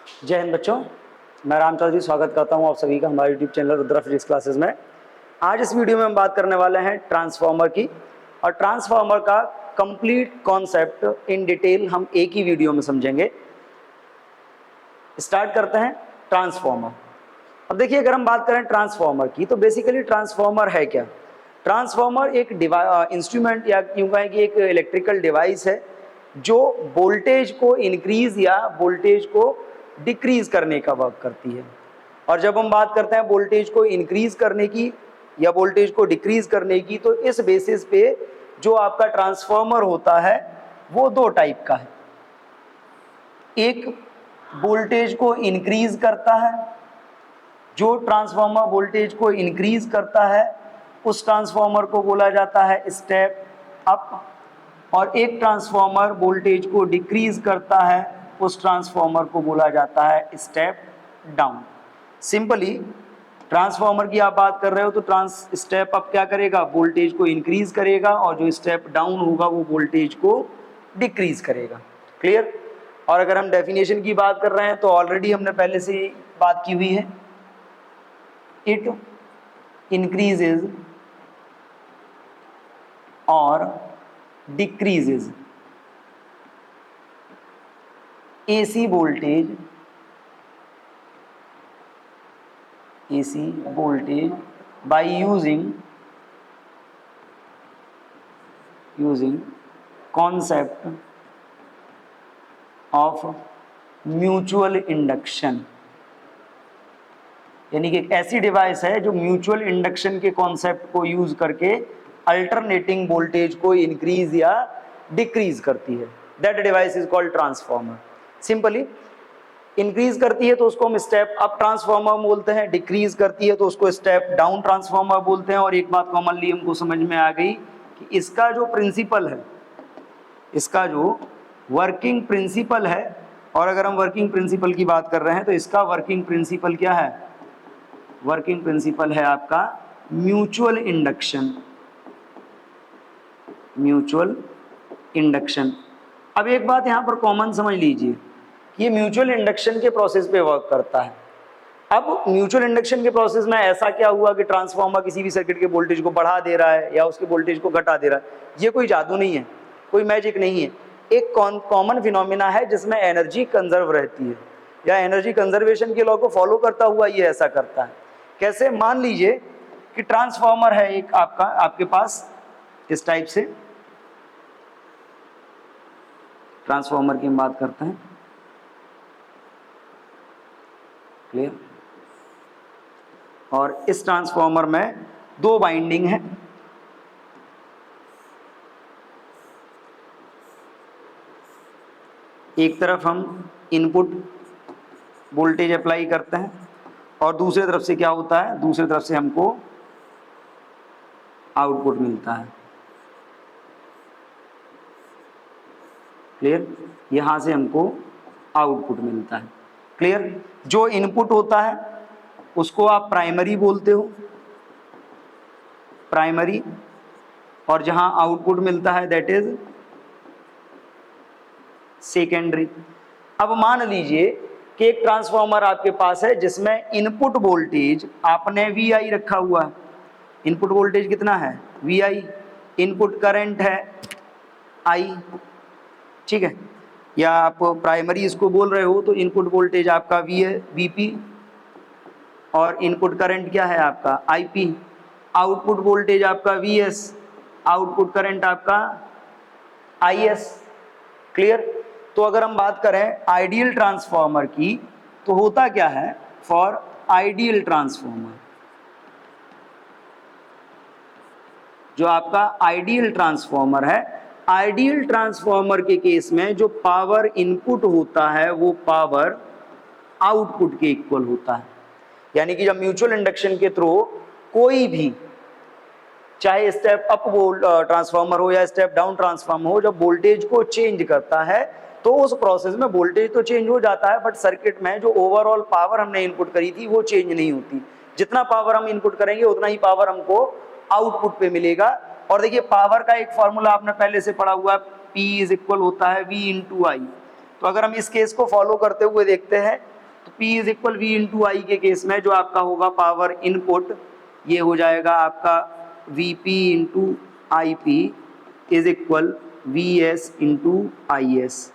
जय हिंद बच्चों, मैं राम चौधरी स्वागत करता हूं आप सभी का हमारे YouTube channel Rudra physics classes में। आज इस वीडियो में हम बात करने वाले हैं ट्रांसफार्मर की, और ट्रांसफार्मर का कंप्लीट कॉन्सेप्ट इन डिटेल हम एक ही वीडियो में समझेंगे। स्टार्ट करते हैं ट्रांसफार्मर। अब देखिए, अगर हम बात करें ट्रांसफार्मर की तो बेसिकली ट्रांसफार्मर है क्या। ट्रांसफार्मर एक इंस्ट्रूमेंट या यूं कहें कि एक इलेक्ट्रिकल डिवाइस है जो वोल्टेज को इंक्रीज या वोल्टेज को डिक्रीज करने का वर्क करती है। और जब हम बात करते हैं वोल्टेज को इंक्रीज करने की या वोल्टेज को डिक्रीज करने की, तो इस बेसिस पे जो आपका ट्रांसफार्मर होता है वो दो टाइप का है। एक वोल्टेज को इंक्रीज करता है, जो ट्रांसफार्मर वोल्टेज को इंक्रीज करता है उस ट्रांसफार्मर को बोला जाता है स्टेप अप, और एक ट्रांसफार्मर वोल्टेज को डिक्रीज करता है उस ट्रांसफार्मर को बोला जाता है स्टेप डाउन। सिंपली ट्रांसफार्मर की आप बात कर रहे हो तो स्टेप अप क्या करेगा, वोल्टेज को इंक्रीज करेगा, और जो स्टेप डाउन होगा वो वोल्टेज को डिक्रीज करेगा। क्लियर। और अगर हम डेफिनेशन की बात कर रहे हैं तो ऑलरेडी हमने पहले से बात की हुई है। इट इंक्रीजेज और decreases AC voltage by using concept of mutual induction. यानी कि एक ऐसी डिवाइस है जो म्यूचुअल इंडक्शन के कॉन्सेप्ट को यूज करके अल्टरनेटिंग वोल्टेज को इंक्रीज या डिक्रीज करती है। That device is called transformer. Simply increase करती है तो उसको हम स्टेप अप ट्रांसफार्मर बोलते हैं, डिक्रीज करती है तो उसको स्टेप डाउन ट्रांसफार्मर बोलते हैं। और एक बात कॉमनली हमको समझ में आ गई कि इसका जो प्रिंसिपल है, इसका जो वर्किंग प्रिंसिपल है, और अगर हम वर्किंग प्रिंसिपल की बात कर रहे हैं तो इसका वर्किंग प्रिंसिपल क्या है, वर्किंग प्रिंसिपल है आपका म्यूचुअल इंडक्शन। Mutual induction. अब एक बात यहां पर कॉमन समझ लीजिए, ये म्यूचुअल इंडक्शन के प्रोसेस पे वर्क करता है। अब म्यूचुअल इंडक्शन के प्रोसेस में ऐसा क्या हुआ कि ट्रांसफार्मर किसी भी सर्किट के वोल्टेज को बढ़ा दे रहा है या उसके वोल्टेज को घटा दे रहा है। ये कोई जादू नहीं है, कोई मैजिक नहीं है, एक कॉमन फिनोमिना है जिसमें एनर्जी कंजर्व रहती है या एनर्जी कंजर्वेशन के लॉ को फॉलो करता हुआ ये ऐसा करता है। कैसे, मान लीजिए कि ट्रांसफार्मर है एक आपका, आपके पास इस टाइप से ट्रांसफार्मर की हम बात करते हैं। क्लियर। और इस ट्रांसफार्मर में दो वाइंडिंग है, एक तरफ हम इनपुट वोल्टेज अप्लाई करते हैं और दूसरी तरफ से क्या होता है, दूसरी तरफ से हमको आउटपुट मिलता है। क्लियर। यहां से हमको आउटपुट मिलता है। क्लियर। जो इनपुट होता है उसको आप प्राइमरी बोलते हो, प्राइमरी, और जहां आउटपुट मिलता है दैट इज सेकेंडरी। अब मान लीजिए कि एक ट्रांसफार्मर आपके पास है जिसमें इनपुट वोल्टेज आपने VI रखा हुआ है। इनपुट वोल्टेज कितना है, VI। इनपुट करंट है I, ठीक है, या आप प्राइमरी इसको बोल रहे हो तो इनपुट वोल्टेज आपका V है, VP, और इनपुट करंट क्या है आपका IP। आउटपुट वोल्टेज आपका VS, आउटपुट करंट आपका IS। क्लियर। तो अगर हम बात करें आइडियल ट्रांसफार्मर की तो होता क्या है, फॉर आइडियल ट्रांसफार्मर, जो आपका आइडियल ट्रांसफार्मर है, आइडियल ट्रांसफार्मर के केस में जो पावर इनपुट होता है वो पावर आउटपुट के इक्वल होता है। यानी कि जब म्यूचुअल इंडक्शन के थ्रू कोई भी, चाहे स्टेप अप ट्रांसफार्मर हो या स्टेप डाउन ट्रांसफार्मर हो, जब वोल्टेज को चेंज करता है तो उस प्रोसेस में वोल्टेज तो चेंज हो जाता है, बट सर्किट में जो ओवरऑल पावर हमने इनपुट करी थी वो चेंज नहीं होती। जितना पावर हम इनपुट करेंगे उतना ही पावर हमको आउटपुट पे मिलेगा। और देखिए, पावर का एक फॉर्मूला आपने पहले से पढ़ा हुआ है, P इज इक्वल होता है V इंटू आई। तो अगर हम इस केस को फॉलो करते हुए देखते हैं तो P is equal V into I के केस में जो आपका होगा पावर इनपुट, ये हो जाएगा आपका Vp into I P is equal Vs into I S.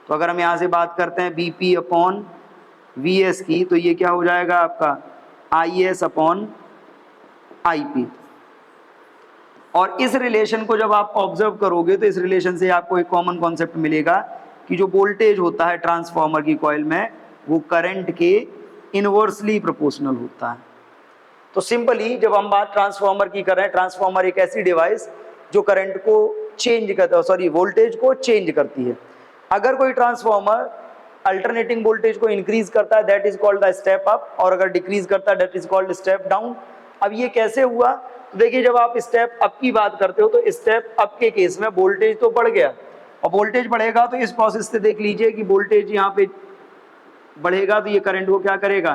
तो अगर हम यहाँ से बात करते हैं Vp अपॉन Vs की, तो ये क्या हो जाएगा आपका Is अपॉन आई पी। और इस रिलेशन को जब आप ऑब्जर्व करोगे तो इस रिलेशन से आपको एक कॉमन कॉन्सेप्ट मिलेगा कि जो वोल्टेज होता है ट्रांसफार्मर की कॉइल में वो करंट के इनवर्सली प्रोपोर्शनल होता है। तो सिंपली जब हम बात ट्रांसफार्मर की कर रहे हैं, ट्रांसफार्मर एक ऐसी डिवाइस जो करंट को चेंज करता है, सॉरी वोल्टेज को चेंज करती है। अगर कोई ट्रांसफार्मर अल्टरनेटिंग वोल्टेज को इंक्रीज करता है that is called the step up, और अगर डिक्रीज करता है that is called step down. अब ये कैसे हुआ, तो देखिए जब आप स्टेप अप की बात करते हो तो स्टेप अप के केस में वोल्टेज तो बढ़ गया, और वोल्टेज बढ़ेगा तो इस प्रोसेस से देख लीजिए कि वोल्टेज यहाँ पे बढ़ेगा तो ये करंट को क्या करेगा,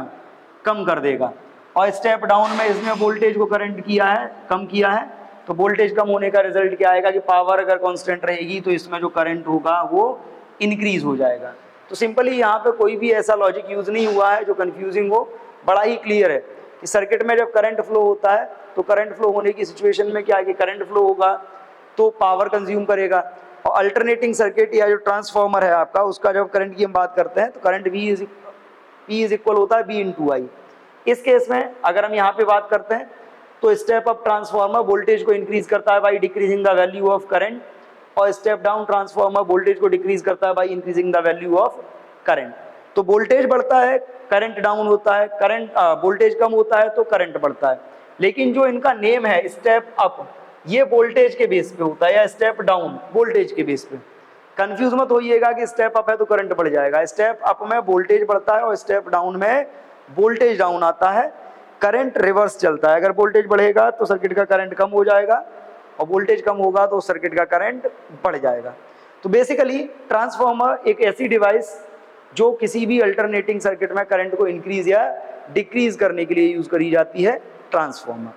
कम कर देगा। और स्टेप डाउन में इसमें वोल्टेज को करंट किया है, कम किया है, तो वोल्टेज कम होने का रिजल्ट क्या आएगा कि पावर अगर कांस्टेंट रहेगी तो इसमें जो करंट होगा वो इंक्रीज हो जाएगा। तो सिंपली यहाँ पे कोई भी ऐसा लॉजिक यूज नहीं हुआ है जो कंफ्यूजिंग हो, बड़ा ही क्लियर है कि सर्किट में जब करंट फ्लो होता है तो करंट फ्लो होने की सिचुएशन में क्या है कि करंट फ्लो होगा तो पावर कंज्यूम करेगा। और अल्टरनेटिंग सर्किट या जो ट्रांसफार्मर है आपका उसका जब करंट की हम बात करते हैं तो करंट P इज इक्वल होता है V इंटू आई। इस केस में अगर हम यहाँ पे बात करते हैं तो स्टेप अप ट्रांसफार्मर वोल्टेज को इंक्रीज करता है by decreasing the value of current, और स्टेप डाउन ट्रांसफार्मर वोल्टेज को डिक्रीज करता है by increasing the value of current. तो वोल्टेज बढ़ता है करंट डाउन होता है, करंट वोल्टेज कम होता है तो करंट बढ़ता है। लेकिन जो इनका नेम है स्टेप अप, ये वोल्टेज के बेस पे होता है, या स्टेप डाउन वोल्टेज के बेस पे। कंफ्यूज मत होइएगा कि स्टेप अप है तो करंट बढ़ जाएगा। स्टेप अप में वोल्टेज बढ़ता है और स्टेप डाउन में वोल्टेज डाउन आता है, करंट रिवर्स चलता है। अगर वोल्टेज बढ़ेगा तो सर्किट का करंट कम हो जाएगा, और वोल्टेज कम होगा तो सर्किट का करंट बढ़ जाएगा। तो बेसिकली ट्रांसफार्मर एक ऐसी डिवाइस जो किसी भी अल्टरनेटिंग सर्किट में करंट को इंक्रीज या डिक्रीज करने के लिए यूज करी जाती है ट्रांसफार्मर।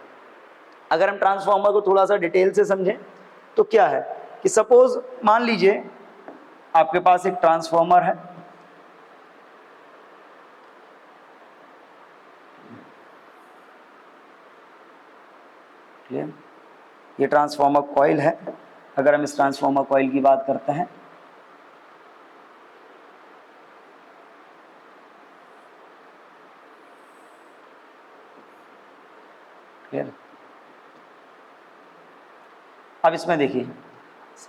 अगर हम ट्रांसफार्मर को थोड़ा सा डिटेल से समझें तो क्या है कि सपोज मान लीजिए आपके पास एक ट्रांसफार्मर है, ये ट्रांसफार्मर कॉइल है। अगर हम इस ट्रांसफार्मर कॉइल की बात करते हैं क्लियर। अब इसमें देखिए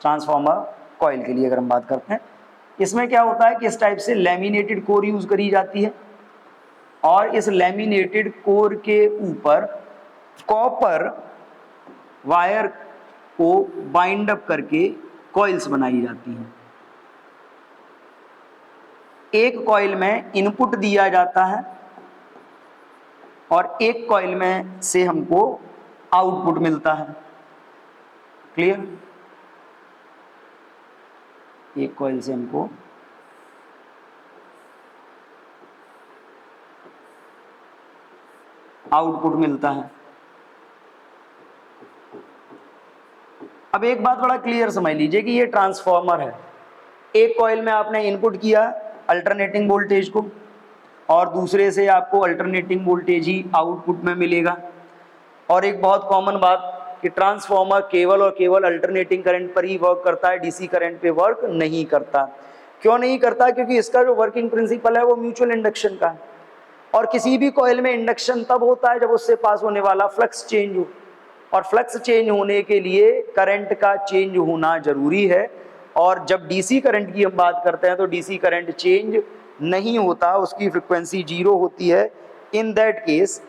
ट्रांसफार्मर कॉइल के लिए अगर हम बात करते हैं, इसमें क्या होता है कि इस टाइप से लैमिनेटेड कोर यूज करी जाती है, और इस लैमिनेटेड कोर के ऊपर कॉपर वायर को बाइंड अप करके कॉइल्स बनाई जाती हैं। एक कॉइल में इनपुट दिया जाता है और एक कॉइल में से हमको आउटपुट मिलता है। क्लियर, एक कॉइल से हमको आउटपुट मिलता है। अब एक बात बड़ा क्लियर समझ लीजिए कि ये ट्रांसफार्मर है, एक कॉइल में आपने इनपुट किया अल्टरनेटिंग वोल्टेज को, और दूसरे से आपको अल्टरनेटिंग वोल्टेज ही आउटपुट में मिलेगा। और एक बहुत कॉमन बात कि ट्रांसफार्मर केवल और केवल अल्टरनेटिंग करंट पर ही वर्क करता है, डीसी करंट पे वर्क नहीं करता। क्यों नहीं करता? क्योंकि इसका जो वर्किंग प्रिंसिपल है वो म्यूचुअल इंडक्शन का है, और किसी भी कॉइल में इंडक्शन तब होता है जब उससे पास होने वाला फ्लक्स चेंज हो, और फ्लक्स चेंज होने के लिए करंट का चेंज होना जरूरी है। और जब डीसी करंट की हम बात करते हैं तो डीसी करंट चेंज नहीं होता, उसकी फ्रिक्वेंसी 0 होती है। इन दैट केस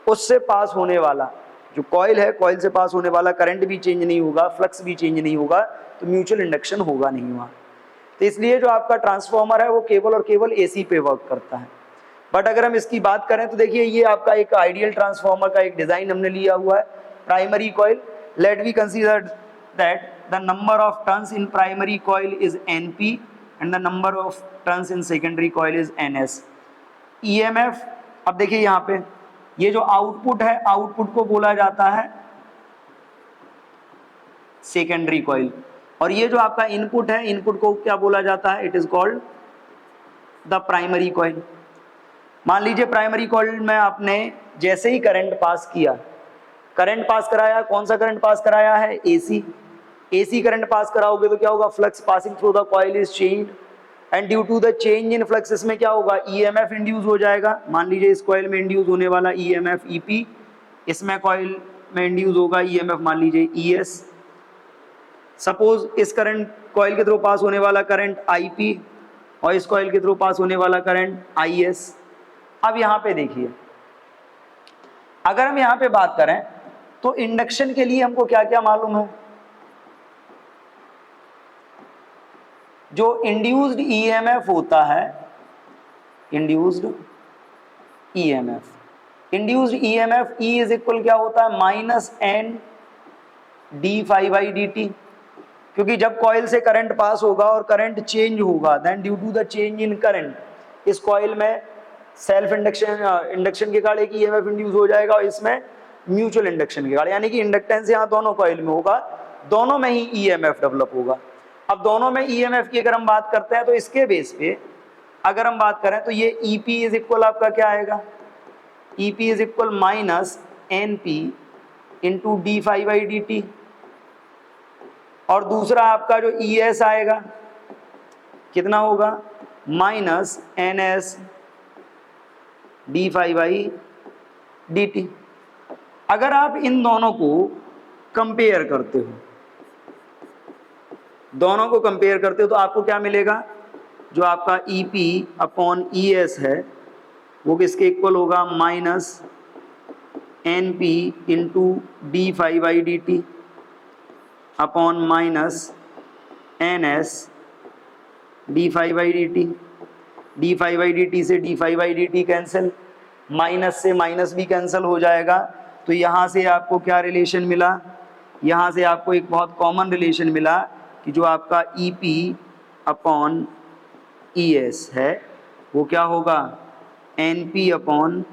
उससे पास होने वाला जो कॉइल है, कॉइल से पास होने वाला करंट भी चेंज नहीं होगा, फ्लक्स भी चेंज नहीं होगा, तो म्यूचुअल इंडक्शन होगा नहीं वहाँ। तो इसलिए जो आपका ट्रांसफार्मर है वो केवल और केवल एसी पे वर्क करता है। बट अगर हम इसकी बात करें तो देखिए ये आपका एक आइडियल ट्रांसफार्मर का एक डिजाइन हमने लिया हुआ है। Primary coil, let we consider that the number of turns in primary coil is NP and the number of turns in secondary coil is NS। EMF, अब देखिए यहाँ पे ये जो आउटपुट है, आउटपुट को बोला जाता है सेकेंडरी कॉइल, और ये जो आपका इनपुट है, इनपुट को क्या बोला जाता है? It is called the primary coil. मान लीजिए प्राइमरी कॉइल में आपने जैसे ही करंट पास किया, करंट पास कराया, कौन सा करंट पास कराया है, एसी। एसी करंट पास कराओगे तो क्या होगा, flux passing through the coil is changed and due to the change in flux इसमें क्या होगा, ईएमएफ इंड्यूस हो जाएगा। मान लीजिए इस कॉइल में इंड्यूस होने वाला ईएमएफ ईपी, इसमें कॉइल में इंड्यूस होगा ईएमएफ मान लीजिए ईएस। सपोज इस करंट कॉइल के थ्रू पास होने वाला करंट आईपी और इस कॉइल के थ्रू पास होने वाला करंट आईएस। अब यहां पे देखिए, अगर हम यहां पे बात करें तो इंडक्शन के लिए हमको क्या क्या मालूम है, जो इंड्यूस्ड ईएमएफ होता है, induced EMF, induced EMF E is equal क्या होता है, minus N D phi by D T. क्योंकि जब कॉइल से करंट पास होगा और करंट चेंज होगा, then due to the change in current इस कॉइल में सेल्फ इंडक्शन के कारण एक ईएमएफ इंड्यूस हो जाएगा और इसमें म्यूचुअल इंडक्शन के कारण, यानी कि इंडक्टेंस यहाँ दोनों कॉइल में होगा, दोनों में ही ईएमएफ डेवलप होगा। अब दोनों में ईएमएफ की अगर हम बात करते हैं तो इसके बेस पे अगर हम बात करें तो ये ईपी इज इक्वल आपका क्या आएगा, EP is equal minus N P into D phi by D T, और दूसरा आपका जो ईएस आएगा कितना होगा, minus N S D phi by D T. अगर आप इन दोनों को कंपेयर करते हो, दोनों को कंपेयर करते हो तो आपको क्या मिलेगा, जो आपका EP अपॉन ES है वो किसके इक्वल होगा, minus NP into D phi by D t upon minus NS d phi by D t. D phi by D t से d phi by D t cancel, minus से minus भी cancel हो जाएगा। तो यहाँ से आपको क्या रिलेशन मिला, यहाँ से आपको एक बहुत कॉमन रिलेशन मिला कि जो आपका EP अपॉन ES है वो क्या होगा, NP अपॉन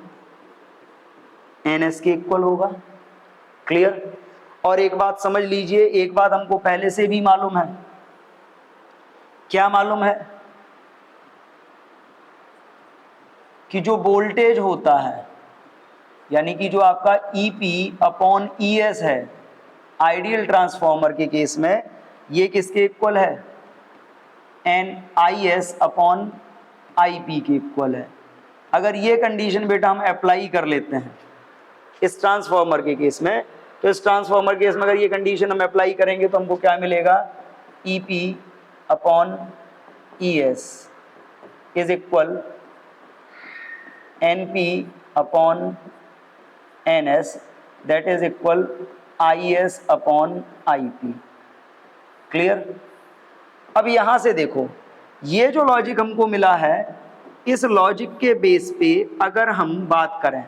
NS के इक्वल होगा। क्लियर। और एक बात समझ लीजिए, एक बात हमको पहले से भी मालूम है, क्या मालूम है कि जो वोल्टेज होता है, यानी कि जो आपका EP अपॉन ES है आइडियल ट्रांसफॉर्मर के केस में, ये किसके इक्वल है, NIS अपॉन IP के इक्वल है। अगर ये कंडीशन बेटा हम अप्लाई कर लेते हैं इस ट्रांसफॉर्मर के केस में, तो इस ट्रांसफॉर्मर केस में अगर ये कंडीशन हम अप्लाई करेंगे तो हमको क्या मिलेगा, EP upon ES is equal NP upon NS that is equal IS upon IP। Clear. अब यहां से देखो, ये जो लॉजिक हमको मिला है, इस लॉजिक के बेस पे अगर हम बात करें,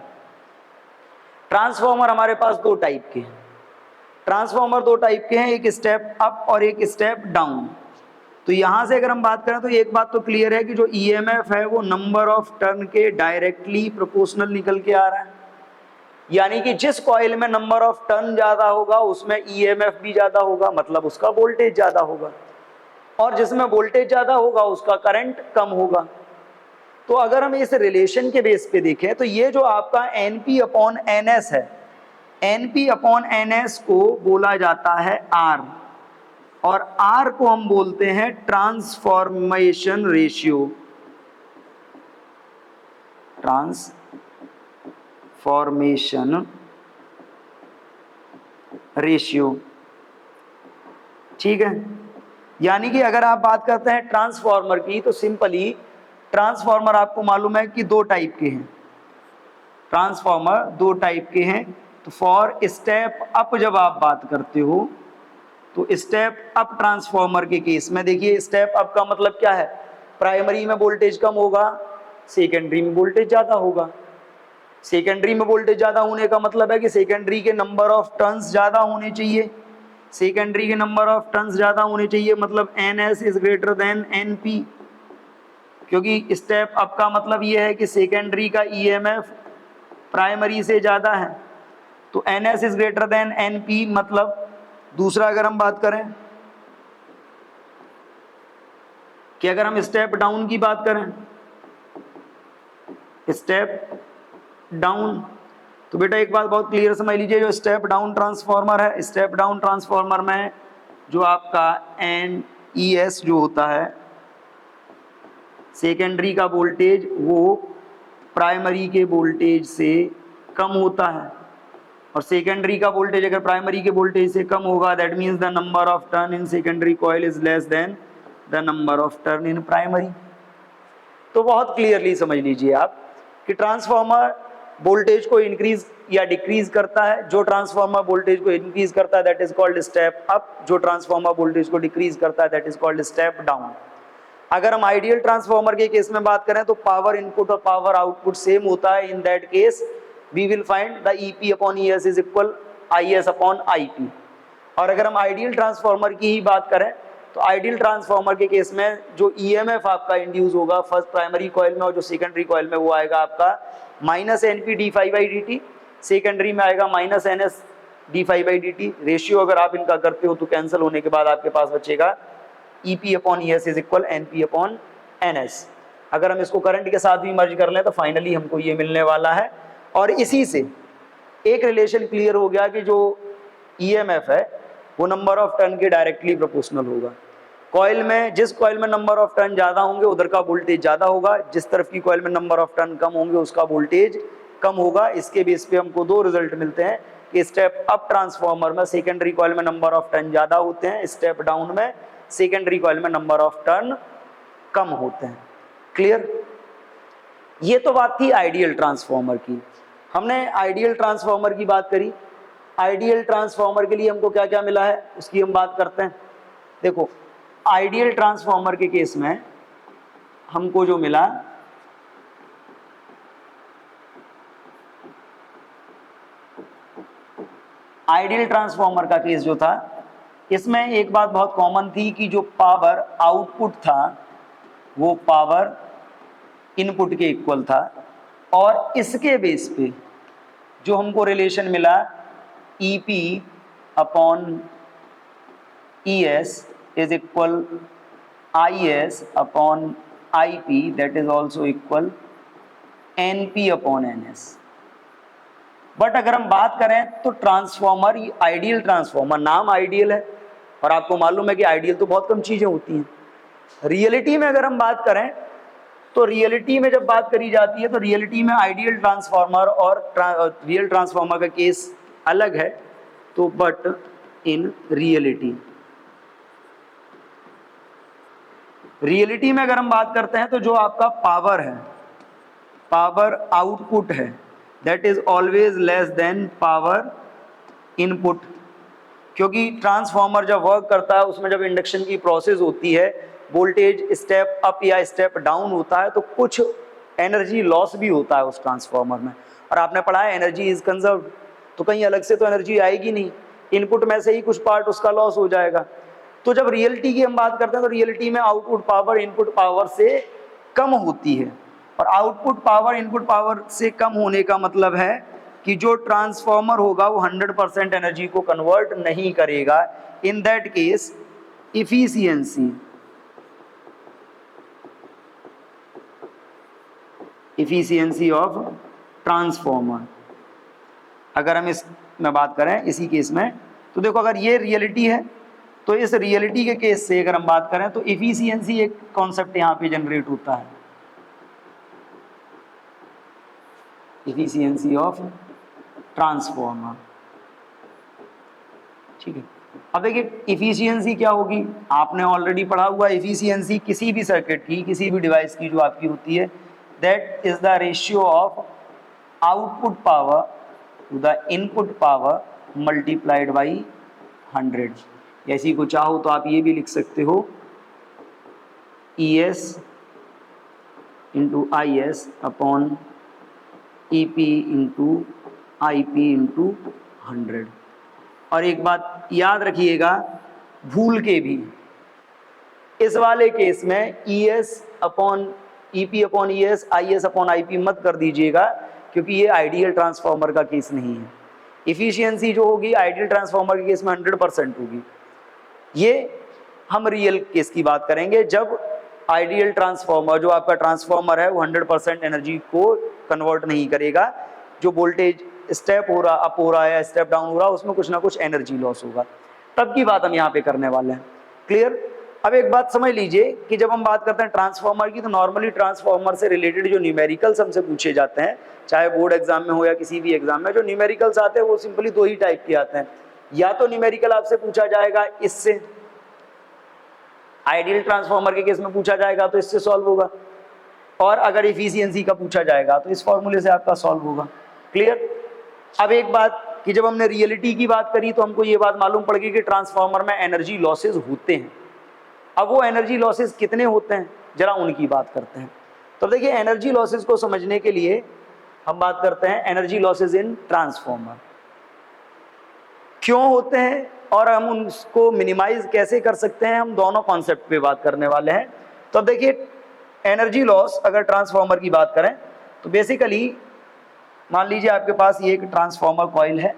ट्रांसफॉर्मर हमारे पास दो टाइप के हैं, ट्रांसफॉर्मर दो टाइप के हैं, एक स्टेप अप और एक स्टेप डाउन। तो यहां से अगर हम बात करें तो एक बात तो क्लियर है कि जो ईएमएफ है वो नंबर ऑफ टर्न के डायरेक्टली प्रोपोर्शनल निकल के आ रहा है, यानी कि जिस कॉइल में नंबर ऑफ टर्न ज्यादा होगा उसमें ईएमएफ भी ज्यादा होगा, मतलब उसका वोल्टेज ज्यादा होगा, और जिसमें वोल्टेज ज्यादा होगा उसका करंट कम होगा। तो अगर हम इस रिलेशन के बेस पे देखें तो ये जो आपका NP अपॉन NS है, NP अपॉन NS को बोला जाता है R, और R को हम बोलते हैं ट्रांसफॉर्मेशन रेशियो, ट्रांसफॉर्मेशन रेशियो। ठीक है, यानी कि अगर आप बात करते हैं ट्रांसफॉर्मर की तो सिंपली ट्रांसफॉर्मर आपको मालूम है कि दो टाइप के हैं, ट्रांसफॉर्मर दो टाइप के हैं। तो फॉर स्टेप अप जब आप बात करते हो तो स्टेप अप ट्रांसफॉर्मर के केस में देखिए, स्टेप अप का मतलब क्या है, प्राइमरी में वोल्टेज कम होगा, सेकेंडरी में वोल्टेज ज्यादा होगा। सेकेंडरी में वोल्टेज ज्यादा होने का मतलब है कि सेकेंडरी के नंबर ऑफ टर्न्स ज्यादा होने चाहिए, सेकेंडरी के नंबर ऑफ टर्न्स ज्यादा होने चाहिए, मतलब NS is greater than NP, क्योंकि स्टेप अप का मतलब यह है कि सेकेंडरी का EMF प्राइमरी से ज्यादा है। तो NS is greater than NP, मतलब दूसरा अगर हम बात करें कि अगर हम स्टेप डाउन की बात करें स्टेप डाउन। तो बेटा एक बात बहुत क्लियर समझ लीजिए, जो स्टेप डाउन ट्रांसफार्मर है, स्टेप डाउन ट्रांसफार्मर में जो आपका NES जो होता है, सेकेंडरी का वोल्टेज वो प्राइमरी के वोल्टेज से कम होता है, और सेकेंडरी का वोल्टेज अगर प्राइमरी के वोल्टेज से कम होगा, that means the number of turn in secondary coil is less than the number of turn in primary. तो बहुत क्लियरली समझ लीजिए आप कि ट्रांसफार्मर वोल्टेज को इंक्रीज या डिक्रीज करता है। जो ट्रांसफार्मर वोल्टेज को इंक्रीज करता है that is called step up, जो ट्रांसफार्मर वोल्टेज को डिक्रीज करता है that is called step down. अगर हम आइडियल ट्रांसफार्मर के केस में बात करें तो पावर इनपुट और पावर आउटपुट सेम होता है। In that case we will find the EP upon ES is equal IS upon IP। और अगर हम आइडियल ट्रांसफार्मर की ही बात करें तो आइडियल ट्रांसफार्मर के केस में जो EMF आपका इंड्यूस होगा फर्स्ट प्राइमरी कॉइल में और जो सेकेंडरी कॉइल में, वो आएगा आपका -NP d∅dt, सेकेंडरी में आएगा -NS d∅dt। रेशियो अगर आप इनका करते हो तो कैंसिल होने के बाद आपके पास बचेगा EP upon ES is equal NP upon NS। अगर हम इसको करंट के साथ भी मर्ज कर लें तो फाइनली हमको ये मिलने वाला है। और इसी से एक रिलेशन क्लियर हो गया कि जो EMF है वो नंबर ऑफ टर्न के डायरेक्टली प्रोपोर्शनल होगा। कॉइल में, जिस कॉइल में नंबर ऑफ टर्न ज़्यादा होंगे उधर का वोल्टेज ज़्यादा होगा, जिस तरफ की कॉइल में नंबर ऑफ टर्न कम होंगे उसका वोल्टेज कम होगा। इसके बेस पे हमको दो रिजल्ट मिलते हैं कि स्टेप अप ट्रांसफार्मर में सेकेंडरी कॉइल में नंबर ऑफ टर्न ज़्यादा होते हैं, स्टेप डाउन में सेकेंडरी कॉइल में नंबर ऑफ टर्न कम होते हैं। क्लियर? ये तो बात थी आइडियल ट्रांसफार्मर की। हमने आइडियल ट्रांसफार्मर की बात करी। आइडियल ट्रांसफार्मर के लिए हमको क्या क्या मिला है उसकी हम बात करते हैं। देखो, आइडियल ट्रांसफार्मर के केस में हमको जो मिला, आइडियल ट्रांसफार्मर का केस जो था, इसमें एक बात बहुत कॉमन थी कि जो पावर आउटपुट था वो पावर इनपुट के इक्वल था, और इसके बेस पे जो हमको रिलेशन मिला EP upon ES is equal IS upon IP, that is also equal NP upon NS। But अगर हम बात करें तो ट्रांसफार्मर, आइडियल ट्रांसफार्मर, नाम आइडियल है और आपको मालूम है कि आइडियल तो बहुत कम चीज़ें होती हैं। रियलिटी में अगर हम बात करें तो रियलिटी में जब बात करी जाती है तो रियलिटी में आइडियल ट्रांसफार्मर और रियल ट्रांसफार्मर का केस अलग है। तो बट इन रियलिटी में अगर हम बात करते हैं तो जो आपका पावर है, पावर आउटपुट है, that is always less than power input. क्योंकि ट्रांसफार्मर जब वर्क करता है उसमें जब इंडक्शन की प्रोसेस होती है, वोल्टेज स्टेप अप या स्टेप डाउन होता है तो कुछ एनर्जी लॉस भी होता है उस ट्रांसफार्मर में। और आपने पढ़ा है एनर्जी इज कंजर्व्ड, तो कहीं अलग से तो एनर्जी आएगी नहीं, इनपुट में से ही कुछ पार्ट उसका लॉस हो जाएगा। तो जब रियलिटी की हम बात करते हैं तो रियलिटी में आउटपुट पावर इनपुट पावर से कम होती है, और आउटपुट पावर इनपुट पावर से कम होने का मतलब है कि जो ट्रांसफार्मर होगा वो 100% एनर्जी को कन्वर्ट नहीं करेगा। इन that case efficiency of transformer, अगर हम इस में बात करें इसी केस में, तो देखो अगर ये रियलिटी है तो इस रियलिटी के केस से अगर हम बात करें तो इफिशियंसी एक कॉन्सेप्ट यहाँ पे जनरेट होता है, इफिशियंसी ऑफ ट्रांसफार्मर। ठीक है, अब देखिए इफिशियंसी क्या होगी, आपने ऑलरेडी पढ़ा हुआ। इफिशियंसी किसी भी सर्किट की, किसी भी डिवाइस की जो आपकी होती है, that is the ratio of output power to the input power multiplied by 100। ऐसी को चाहो तो आप ये भी लिख सकते हो, ES into IS upon EP into IP into 100। और एक बात याद रखिएगा, भूल के भी इस वाले केस में ES upon EP upon ES, IS upon IP मत कर दीजिएगा, क्योंकि ये आइडियल ट्रांसफार्मर का केस नहीं है। इफिशियंसी जो होगी आइडियल ट्रांसफार्मर के केस में 100% होगी। ये हम रियल केस की बात करेंगे जब आइडियल ट्रांसफार्मर, जो आपका ट्रांसफार्मर है वो 100% एनर्जी को कन्वर्ट नहीं करेगा। जो वोल्टेज स्टेप हो रहा, अप हो रहा है या स्टेप डाउन हो रहा है, उसमें कुछ ना कुछ एनर्जी लॉस होगा। तब की बात हम यहाँ पे करने वाले हैं। क्लियर? अब एक बात समझ लीजिए कि जब हम बात करते हैं ट्रांसफार्मर की, तो नॉर्मली ट्रांसफार्मर से रिलेटेड जो न्यूमेरिकल्स हमसे पूछे जाते हैं, चाहे बोर्ड एग्जाम में हो या किसी भी एग्जाम में, जो न्यूमेरिकल्स आते हैं वो सिंपली दो ही टाइप के आते हैं। या तो न्यूमेरिकल आपसे पूछा जाएगा इससे, आइडियल ट्रांसफार्मर के केस में पूछा जाएगा तो इससे सॉल्व होगा, और अगर इफिशियंसी का पूछा जाएगा तो इस फॉर्मूले से आपका सॉल्व होगा। क्लियर? अब एक बात कि जब हमने रियलिटी की बात करी तो हमको ये बात मालूम पड़ गई कि ट्रांसफार्मर में एनर्जी लॉसेज होते हैं। अब वो एनर्जी लॉसेज कितने होते हैं, जरा उनकी बात करते हैं। तो देखिए, एनर्जी लॉसेज को समझने के लिए हम बात करते हैं एनर्जी लॉसेज इन ट्रांसफार्मर क्यों होते हैं और हम उनको मिनिमाइज कैसे कर सकते हैं, हम दोनों कॉन्सेप्ट पे बात करने वाले हैं। तो देखिए, एनर्जी लॉस अगर ट्रांसफार्मर की बात करें तो बेसिकली मान लीजिए आपके पास ये एक ट्रांसफार्मर कॉइल है,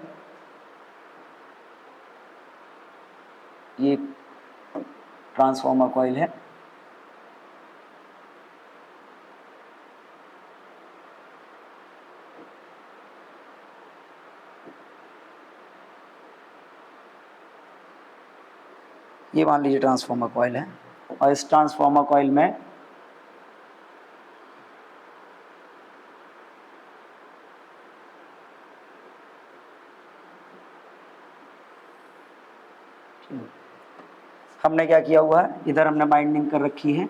ये ट्रांसफार्मर कॉइल है, ये मान लीजिए ट्रांसफार्मर कॉइल है, और इस ट्रांसफार्मर कॉइल में हमने क्या किया हुआ है, इधर हमने बाइंडिंग कर रखी है,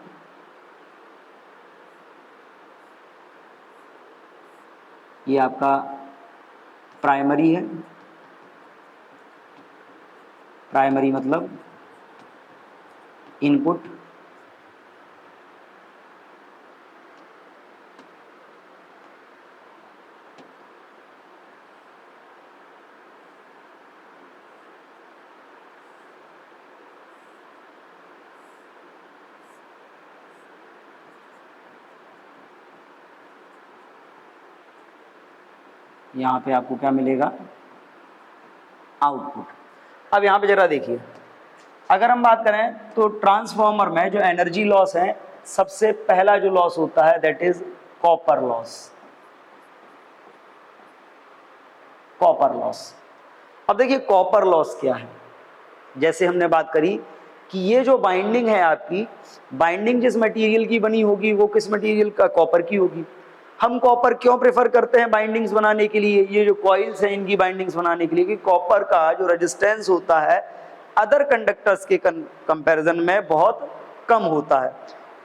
ये आपका प्राइमरी है, प्राइमरी मतलब इनपुट, यहाँ पे आपको क्या मिलेगा, आउटपुट। अब यहाँ पे जरा देखिए, अगर हम बात करें तो ट्रांसफार्मर में जो एनर्जी लॉस है, सबसे पहला जो लॉस होता है that is copper loss. Copper loss, अब देखिए कॉपर लॉस क्या है। जैसे हमने बात करी कि ये जो बाइंडिंग है आपकी, बाइंडिंग जिस मटेरियल की बनी होगी वो किस मटेरियल का, कॉपर की होगी। हम कॉपर क्यों प्रेफर करते हैं बाइंडिंग्स बनाने के लिए, ये जो कॉइल्स हैं इनकी बाइंडिंग्स बनाने के लिए, कि कॉपर का जो रेजिस्टेंस होता है अदर कंडक्टर्स के कंपैरिजन में बहुत कम होता है।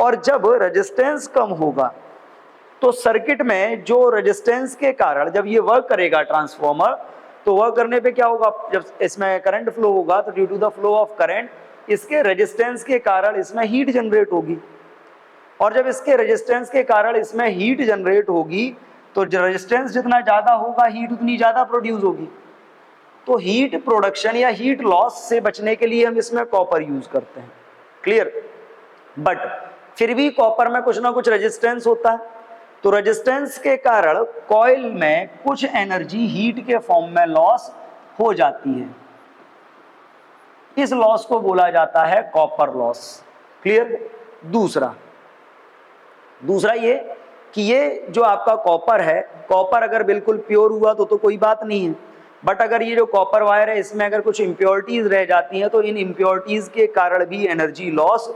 और जब रेजिस्टेंस कम होगा तो सर्किट में जो रेजिस्टेंस के कारण जब ये वर्क करेगा ट्रांसफार्मर, तो वर्क करने पे क्या होगा, जब इसमें करंट फ्लो होगा तो due to the flow of current इसके रेजिस्टेंस के कारण इसमें हीट जनरेट होगी, और जब इसके रेजिस्टेंस के कारण इसमें हीट जनरेट होगी तो रेजिस्टेंस जितना ज्यादा होगा हीट उतनी ज्यादा प्रोड्यूस होगी। तो हीट प्रोडक्शन या हीट लॉस से बचने के लिए हम इसमें कॉपर यूज करते हैं। क्लियर? बट फिर भी कॉपर में कुछ ना कुछ रेजिस्टेंस होता है, तो रेजिस्टेंस के कारण कॉइल में कुछ एनर्जी हीट के फॉर्म में लॉस हो जाती है। इस लॉस को बोला जाता है कॉपर लॉस। क्लियर? दूसरा ये कि ये जो आपका कॉपर है, कॉपर अगर बिल्कुल प्योर हुआ तो कोई बात नहीं है, बट अगर ये जो कॉपर वायर है इसमें अगर कुछ इम्प्योरिटीज रह जाती हैं तो इन इम्प्योरिटीज के कारण भी एनर्जी लॉस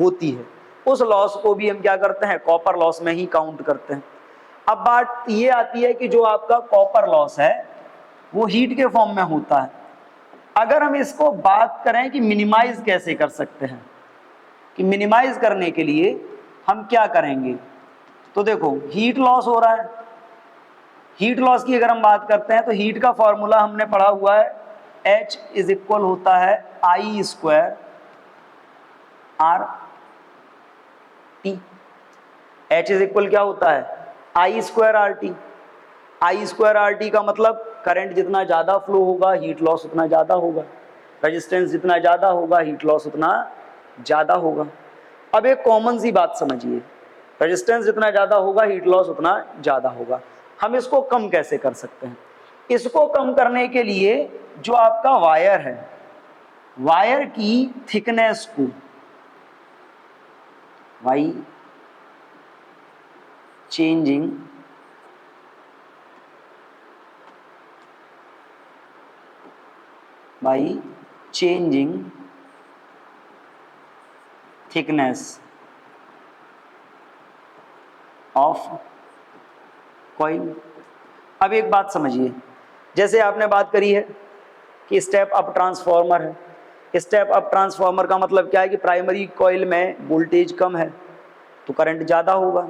होती है। उस लॉस को भी हम क्या करते हैं, कॉपर लॉस में ही काउंट करते हैं। अब बात ये आती है कि जो आपका कॉपर लॉस है वो हीट के फॉर्म में होता है। अगर हम इसको बात करें कि मिनिमाइज कैसे कर सकते हैं, कि मिनिमाइज करने के लिए हम क्या करेंगे, तो देखो हीट लॉस हो रहा है, हीट लॉस की अगर हम बात करते हैं तो हीट का फॉर्मूला हमने पढ़ा हुआ है, H इज इक्वल होता है I square R T. H is equal क्या होता है, I square R T. I square R T का मतलब करंट जितना ज्यादा फ्लो होगा हीट लॉस उतना ज्यादा होगा, रेजिस्टेंस जितना ज्यादा होगा हीट लॉस उतना ज्यादा होगा। अब एक कॉमन सी बात समझिए, रेजिस्टेंस जितना ज्यादा होगा हीट लॉस उतना ज्यादा होगा। हम इसको कम कैसे कर सकते हैं, इसको कम करने के लिए जो आपका वायर है, वायर की थिकनेस को, by changing thickness of coil. अब एक बात समझिए, जैसे आपने बात करी है कि स्टेप अप ट्रांसफॉर्मर है। स्टेप अप ट्रांसफॉर्मर का मतलब क्या है कि प्राइमरी कॉइल में वोल्टेज कम है तो करंट ज़्यादा होगा।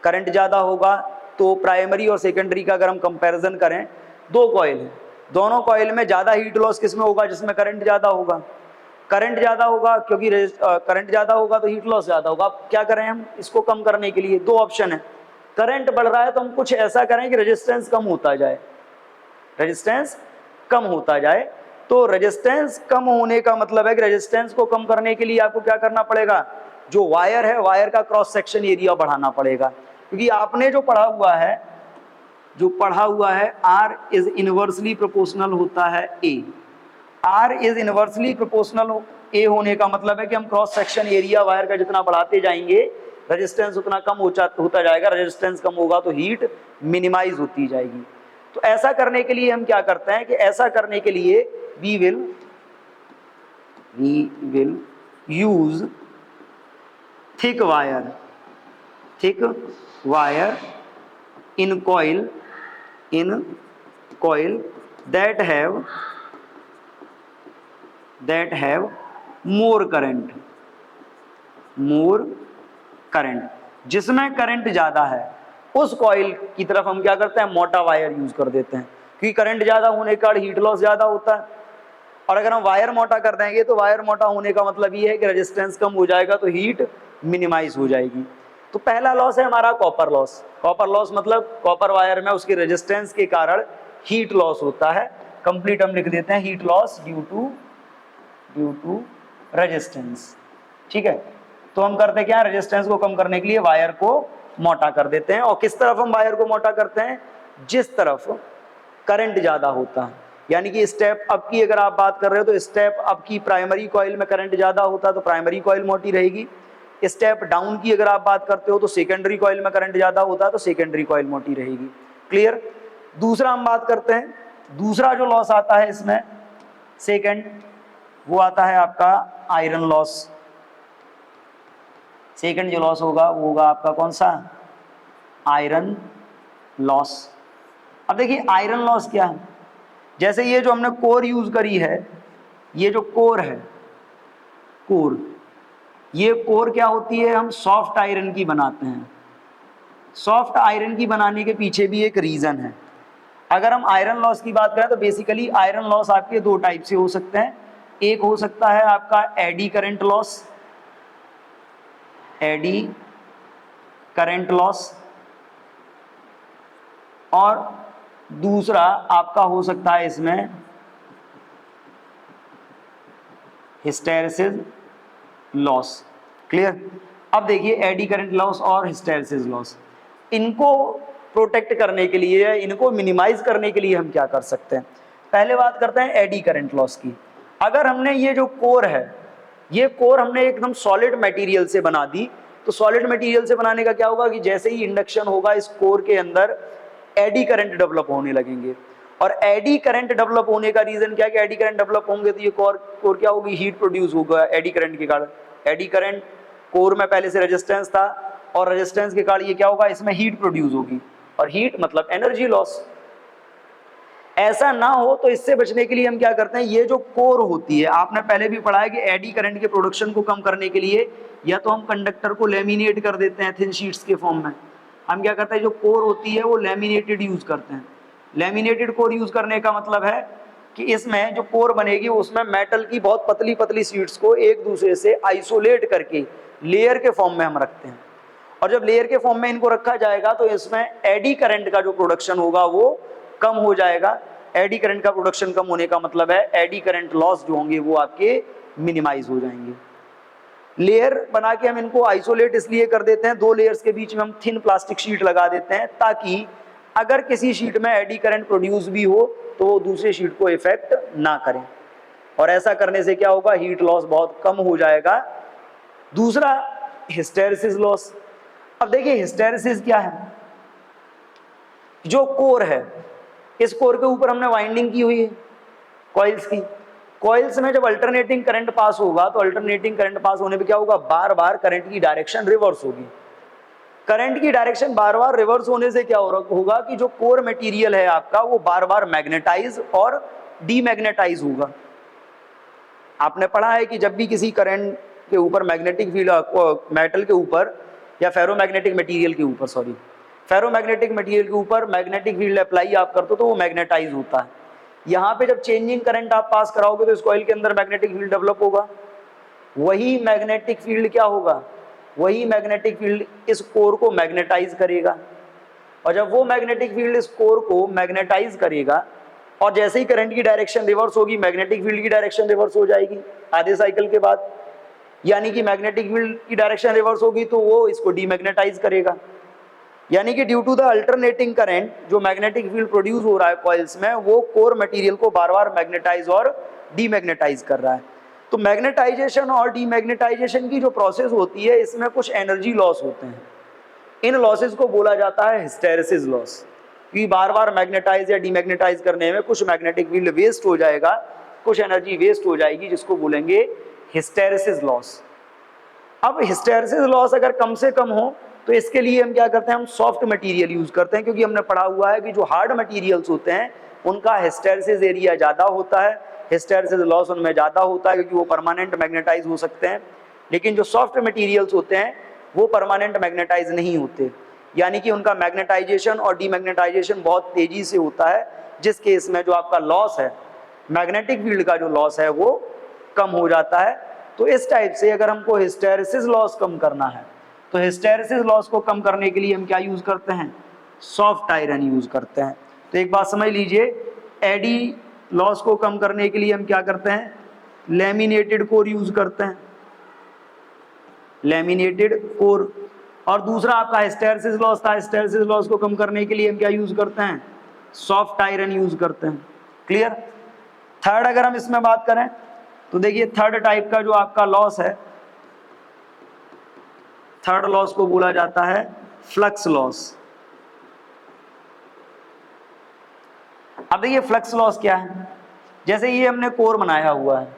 करंट ज़्यादा होगा तो प्राइमरी और सेकेंडरी का अगर हम कंपैरिजन करें, दो कॉइल हैं, दोनों कॉइल में ज़्यादा हीट लॉस किस में होगा? जिसमें करंट ज़्यादा होगा। करंट ज़्यादा होगा क्योंकि करंट ज़्यादा होगा तो हीट लॉस ज़्यादा होगा। अब क्या करें हम इसको कम करने के लिए? दो ऑप्शन है। करंट बढ़ रहा है तो हम कुछ ऐसा करें कि रेजिस्टेंस कम होता जाए, रेजिस्टेंस कम होता जाए। तो रेजिस्टेंस कम होने का मतलब है कि रेजिस्टेंस को कम करने के लिए आपको क्या करना पड़ेगा? जो वायर है, वायर का क्रॉस सेक्शन एरिया बढ़ाना पड़ेगा, क्योंकि आपने जो पढ़ा हुआ है R इज इनवर्सली प्रोपोर्शनल होता है A। R is inversely proportional A होने का मतलब है कि हम क्रॉस सेक्शन एरिया वायर का जितना बढ़ाते जाएंगे रेजिस्टेंस उतना कम होता जाएगा। रेजिस्टेंस कम होगा तो हीट मिनिमाइज होती जाएगी। तो ऐसा करने के लिए हम क्या करते हैं कि ऐसा करने के लिए we will use thick wire in coil that have more current, जिसमें करंट ज्यादा है उस कॉइल की तरफ हम क्या करते हैं? मोटा वायर यूज कर देते हैं, क्योंकि करंट ज्यादा होने का हीट लॉस ज्यादा होता है। और अगर हम वायर मोटा कर देंगे तो वायर मोटा होने का मतलब ये है कि रेजिस्टेंस कम हो जाएगा तो हीट मिनिमाइज हो जाएगी। तो पहला लॉस है हमारा कॉपर लॉस। कॉपर लॉस मतलब कॉपर वायर में उसके रेजिस्टेंस के कारण हीट लॉस होता है। कंप्लीट हम लिख देते हैं heat loss due to resistance. ठीक है, तो हम करते क्या? रेजिस्टेंस को कम करने के लिए वायर को मोटा कर देते हैं। और किस तरफ हम वायर को मोटा करते हैं? जिस तरफ करंट ज्यादा होता है। यानी कि स्टेप अप की अगर आप बात कर रहे हो तो स्टेप अप की प्राइमरी कॉइल में करंट ज्यादा होता है तो प्राइमरी कॉइल मोटी रहेगी। स्टेप डाउन की अगर आप बात करते हो तो सेकेंडरी कॉइल में करंट ज्यादा होता है तो सेकेंडरी कॉइल मोटी रहेगी। क्लियर? दूसरा हम बात करते हैं, दूसरा जो लॉस आता है इसमें सेकेंड, वो आता है आपका आयरन लॉस। सेकेंड जो लॉस होगा वो होगा आपका कौन सा? Iron loss. अब देखिए आयरन लॉस क्या है? जैसे ये जो हमने कोर यूज करी है, ये जो कोर है, कोर, ये कोर क्या होती है? हम सॉफ्ट आयरन की बनाते हैं। सॉफ्ट आयरन की बनाने के पीछे भी एक रीजन है। अगर हम आयरन लॉस की बात करें तो बेसिकली आयरन लॉस आपके दो टाइप से हो सकते हैं। एक हो सकता है आपका eddy current loss, eddy current loss, और दूसरा आपका हो सकता है इसमें हिस्टैरिसीस लॉस। क्लियर? अब देखिए एडी करंट लॉस और हिस्टैरिसीस लॉस, इनको प्रोटेक्ट करने के लिए, इनको मिनिमाइज करने के लिए हम क्या कर सकते हैं? पहले बात करते हैं एडी करंट लॉस की। अगर हमने ये जो कोर है, ये कोर हमने एकदम सॉलिड मटेरियल से बना दी, तो सॉलिड मटेरियल से बनाने का क्या होगा कि जैसे ही इंडक्शन होगा इस कोर के अंदर एडी करंट डेवलप होने लगेंगे। और एडी करंट डेवलप होने का रीजन क्या है कि एडी करंट डेवलप होंगे तो ये कोर क्या होगी? हीट प्रोड्यूस होगा एडी करंट के कारण। एडी करंट, कोर में पहले से रेजिस्टेंस था और रेजिस्टेंस के कारण ये क्या होगा? इसमें हीट प्रोड्यूस होगी, और हीट मतलब एनर्जी लॉस। ऐसा ना हो तो इससे बचने के लिए हम क्या करते हैं? ये जो कोर होती है, आपने पहले भी पढ़ा है कि एडी करंट के प्रोडक्शन को कम करने के लिए या तो हम कंडक्टर को लेमिनेट कर देते हैं थिन शीट्स के फॉर्म में। हम क्या करते हैं? जो कोर होती है वो लेमिनेटेड यूज करते हैं। लेमिनेटेड कोर यूज करने का मतलब है कि इसमें जो कोर बनेगी उसमें मेटल की बहुत पतली पतली शीट्स को एक दूसरे से आइसोलेट करके लेयर के फॉर्म में हम रखते हैं। और जब लेयर के फॉर्म में इनको रखा जाएगा तो इसमें एडी करंट का जो प्रोडक्शन होगा वो कम हो जाएगा। एडी करंट का प्रोडक्शन कम होने का मतलब है एडी करंट लॉस जो होंगे वो आपके मिनिमाइज हो जाएंगे। लेयर बना के हम इनको आइसोलेट इसलिए कर देते हैं, दो लेयर्स के बीच में हम थिन प्लास्टिक शीट लगा देते हैं ताकि अगर किसी शीट में एडी करंट प्रोड्यूस भी हो तो वो दूसरे शीट को इफेक्ट ना करें। और ऐसा करने से क्या होगा? हीट लॉस बहुत कम हो जाएगा। दूसरा हिस्टेरेसिस लॉस। अब देखिए हिस्टेरेसिस क्या है, जो कोर है, इस कोर के ऊपर हमने वाइंडिंग की हुई है कॉइल्स की। कॉइल्स में जब अल्टरनेटिंग करंट पास होगा तो अल्टरनेटिंग करंट पास होने पे क्या होगा, बार बार करंट की डायरेक्शन रिवर्स होगी। करंट की डायरेक्शन बार बार रिवर्स होने से क्या होगा कि जो कोर मटेरियल है आपका वो बार बार मैग्नेटाइज और डीमैग्नेटाइज होगा। आपने पढ़ा है कि जब भी किसी करंट के ऊपर मैग्नेटिक फील्ड, मेटल के ऊपर या फेरोमैग्नेटिक मटेरियल के ऊपर, सॉरी फेरोमैग्नेटिक मटेरियल के ऊपर मैग्नेटिक फील्ड अप्लाई आप करते हो तो वो मैग्नेटाइज होता है। यहाँ पे जब चेंजिंग करंट आप पास कराओगे तो इस कॉइल के अंदर मैग्नेटिक फील्ड डेवलप होगा। वही मैग्नेटिक फील्ड क्या होगा, वही मैग्नेटिक फील्ड इस कोर को मैग्नेटाइज करेगा। और जब वो मैग्नेटिक फील्ड इस कोर को मैग्नेटाइज करेगा और जैसे ही करंट की डायरेक्शन रिवर्स होगी, मैग्नेटिक फील्ड की डायरेक्शन रिवर्स हो जाएगी आधे साइकिल के बाद। यानी कि मैग्नेटिक फील्ड की डायरेक्शन रिवर्स होगी तो वो इसको डीमैग्नेटाइज करेगा। यानी कि due to the alternating current जो मैग्नेटिक फील्ड प्रोड्यूस हो रहा है कॉइल्स में, वो कोर मटेरियल को बार बार मैग्नेटाइज और डीमैग्नेटाइज कर रहा है। तो मैग्नेटाइजेशन और डीमैग्नेटाइजेशन की जो प्रोसेस होती है, इसमें कुछ एनर्जी लॉस होते हैं। इन लॉसेस को बोला जाता है हिस्टेरेसिस लॉस, कि बार बार मैग्नेटाइज या डीमैग्नेटाइज करने में कुछ मैग्नेटिक फील्ड वेस्ट हो जाएगा, कुछ एनर्जी वेस्ट हो जाएगी, जिसको बोलेंगे हिस्टेरेसिस लॉस। अब हिस्टेरेसिस लॉस अगर कम से कम हो तो इसके लिए हम क्या करते हैं, हम सॉफ्ट मटेरियल यूज करते हैं, क्योंकि हमने पढ़ा हुआ है कि जो हार्ड मटेरियल्स होते हैं उनका हिस्टेरेसिस एरिया ज़्यादा होता है, हिस्टेरेसिस लॉस उनमें ज़्यादा होता है, क्योंकि वो परमानेंट मैग्नेटाइज हो सकते हैं। लेकिन जो सॉफ्ट मटेरियल्स होते हैं वो परमानेंट मैग्नेटाइज नहीं होते, यानी कि उनका मैग्नेटाइजेशन और डीमैग्नेटाइजेशन बहुत तेज़ी से होता है, जिस केस में जो आपका लॉस है, मैग्नेटिक फील्ड का जो लॉस है वो कम हो जाता है। तो इस टाइप से अगर हमको हिस्टेरेसिस लॉस कम करना है तो हिस्टेरेसिस लॉस को कम करने के लिए हम क्या यूज करते हैं, सॉफ्ट आयरन यूज करते हैं। तो एक बात समझ लीजिए, एडी लॉस को कम करने के लिए हम क्या करते हैं, लैमिनेटेड कोर यूज करते हैं, लैमिनेटेड कोर। और दूसरा आपका हिस्टेरेसिस लॉस था, हिस्टेरेसिस लॉस को कम करने के लिए हम क्या यूज करते हैं, सॉफ्ट आयरन यूज करते हैं। क्लियर। थर्ड अगर हम इसमें बात करें तो देखिए थर्ड टाइप का जो आपका लॉस है, थर्ड लॉस को बोला जाता है फ्लक्स लॉस। अब देखिए फ्लक्स लॉस क्या है, जैसे ये हमने कोर बनाया हुआ है,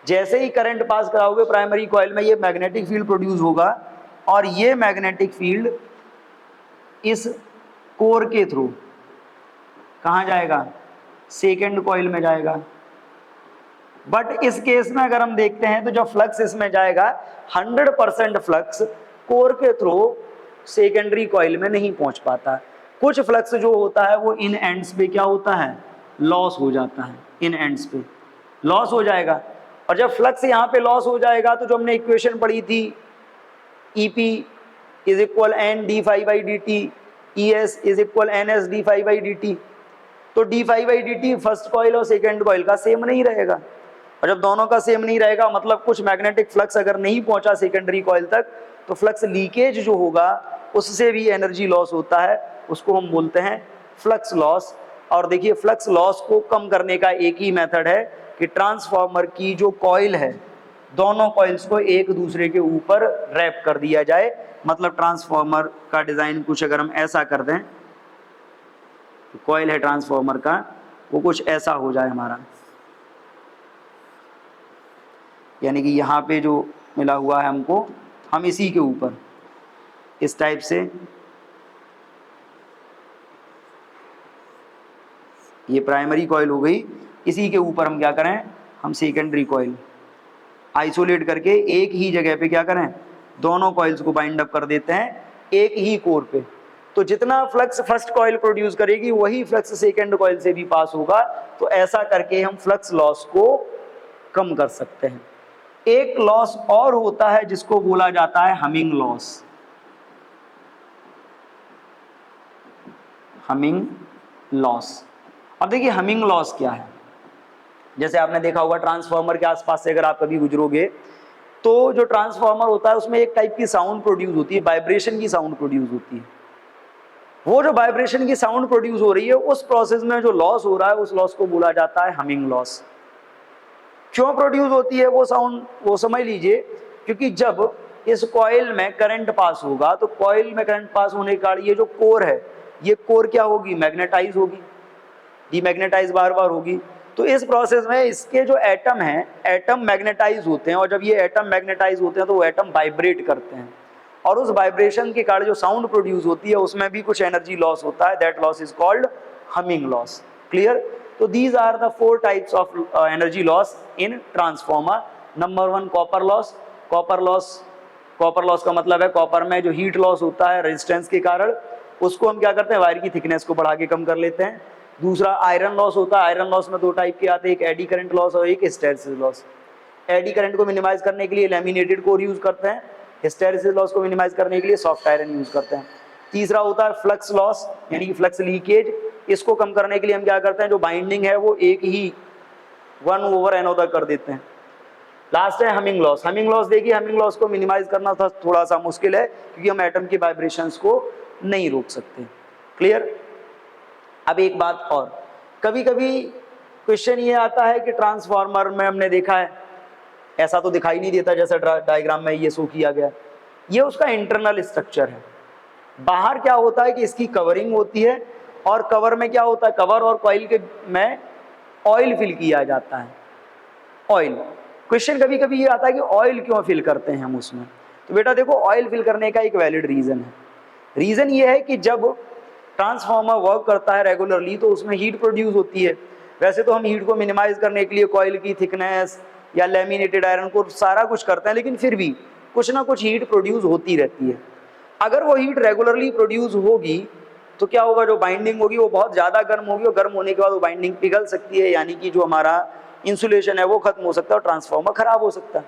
जैसे ही करंट पास कराओगे प्राइमरी कॉइल में ये मैग्नेटिक फील्ड प्रोड्यूस होगा और ये मैग्नेटिक फील्ड इस कोर के थ्रू कहाँ जाएगा, सेकेंड कॉइल में जाएगा। बट इस केस में अगर हम देखते हैं तो जो फ्लक्स इसमें जाएगा 100% फ्लक्स कोर के थ्रू सेकेंडरी कॉइल में नहीं पहुंच पाता। कुछ फ्लक्स जो होता है वो इन एंड्स पे क्या होता है, लॉस हो जाता है, इन एंड्स पे लॉस हो जाएगा। और जब फ्लक्स यहाँ पे लॉस हो जाएगा तो जो हमने इक्वेशन पढ़ी थी EP is equal n D phi by D t, ES is equal NS d phi by D t, तो d phi by D t first coil और सेकेंड कॉइल का सेम नहीं रहेगा। और जब दोनों का सेम नहीं रहेगा मतलब कुछ मैग्नेटिक फ्लक्स अगर नहीं पहुंचा सेकेंडरी कॉइल तक तो फ्लक्स लीकेज जो होगा उससे भी एनर्जी लॉस होता है, उसको हम बोलते हैं फ्लक्स लॉस। और देखिए फ्लक्स लॉस को कम करने का एक ही मेथड है कि ट्रांसफार्मर की जो कॉइल है दोनों कॉइल्स को एक दूसरे के ऊपर रैप कर दिया जाए। मतलब ट्रांसफार्मर का डिजाइन कुछ अगर हम ऐसा कर दें, कॉइल है ट्रांसफार्मर का वो कुछ ऐसा हो जाए हमारा, यानी कि यहाँ पे जो मिला हुआ है हमको, हम इसी के ऊपर इस टाइप से ये प्राइमरी कॉइल हो गई, इसी के ऊपर हम क्या करें, हम सेकेंडरी कॉइल आइसोलेट करके एक ही जगह पे क्या करें, दोनों कॉइल्स को बाइंड अप कर देते हैं एक ही कोर पे। तो जितना फ्लक्स फर्स्ट कॉइल प्रोड्यूस करेगी वही फ्लक्स सेकेंड कॉइल से भी पास होगा। तो ऐसा करके हम फ्लक्स लॉस को कम कर सकते हैं। एक लॉस और होता है जिसको बोला जाता है हमिंग लॉस। Humming loss. अब देखिए हमिंग लॉस क्या है, जैसे आपने देखा होगा ट्रांसफार्मर के आसपास से अगर आप कभी गुजरोगे तो जो ट्रांसफार्मर होता है उसमें एक टाइप की साउंड प्रोड्यूस होती है, वाइब्रेशन की साउंड प्रोड्यूस होती है। वो जो वाइब्रेशन की साउंड प्रोड्यूस हो रही है उस प्रोसेस में जो लॉस हो रहा है उस लॉस को बोला जाता है हमिंग लॉस। क्यों प्रोड्यूस होती है वो साउंड, वो समझ लीजिए, क्योंकि जब इस कॉइल में करंट पास होगा, तो कॉइल में करंट पास होने के कारण ये जो कोर है, ये कोर क्या होगी, मैग्नेटाइज होगी, डीमैग्नेटाइज बार बार होगी। तो इस प्रोसेस में इसके जो एटम हैं, एटम मैग्नेटाइज होते हैं, और जब ये एटम मैग्नेटाइज होते हैं तो वो एटम वाइब्रेट करते हैं, और उस वाइब्रेशन के कारण जो साउंड प्रोड्यूस होती है उसमें भी कुछ एनर्जी लॉस होता है, that loss is called humming loss. Clear? तो these are the 4 types of energy loss in transformer. Number 1 copper loss. Copper loss का मतलब है कॉपर में जो हीट लॉस होता है रेजिस्टेंस के कारण, उसको हम क्या करते हैं, वायर की थिकनेस को बढ़ा के कम कर लेते हैं। दूसरा आयरन लॉस होता है। आयरन लॉस में 2 टाइप के आते हैं, एक एडी करंट लॉस और एक हिस्टैरिसीस लॉस। एडी करंट को मिनिमाइज करने के लिए लैमिनेटेड कोर यूज करते हैं, हिस्टैरिसीस लॉस को मिनिमाइज करने के लिए सॉफ्ट आयरन यूज करते हैं। तीसरा होता है फ्लक्स लॉस, यानी कि फ्लक्स लीकेज। इसको कम करने के लिए हम क्या करते हैं, जो बाइंडिंग है वो एक ही 1/n तक कर देते हैं। लास्ट है हमिंग लॉस। हमिंग लॉस देखिए, हमिंग लॉस को मिनिमाइज करना थोड़ा सा मुश्किल है, क्योंकि हम एटम की वाइब्रेशंस को नहीं रोक सकते। क्लियर? अब एक बात और, कभी कभी क्वेश्चन ये आता है कि ट्रांसफार्मर में हमने देखा है ऐसा तो दिखाई नहीं देता जैसा डायग्राम में ये शो किया गया, ये उसका इंटरनल स्ट्रक्चर है। बाहर क्या होता है कि इसकी कवरिंग होती है, और कवर में क्या होता है, कवर और कॉइल के में ऑयल फिल किया जाता है। ऑयल, क्वेश्चन कभी कभी ये आता है कि ऑयल क्यों फिल करते हैं हम उसमें। तो बेटा देखो, ऑयल फिल करने का एक वैलिड रीजन है। रीजन ये है कि जब ट्रांसफार्मर वर्क करता है रेगुलरली तो उसमें हीट प्रोड्यूस होती है। वैसे तो हम हीट को मिनिमाइज करने के लिए कॉइल की थिकनेस या लैमिनेटेड आयरन को सारा कुछ करते हैं, लेकिन फिर भी कुछ ना कुछ हीट प्रोड्यूस होती रहती है। अगर वो हीट रेगुलरली प्रोड्यूस होगी तो क्या होगा, जो बाइंडिंग होगी वो बहुत ज़्यादा गर्म होगी, और गर्म होने के बाद वो बाइंडिंग पिघल सकती है, यानी कि जो हमारा इंसुलेशन है वो खत्म हो सकता है और ट्रांसफार्मर खराब हो सकता है।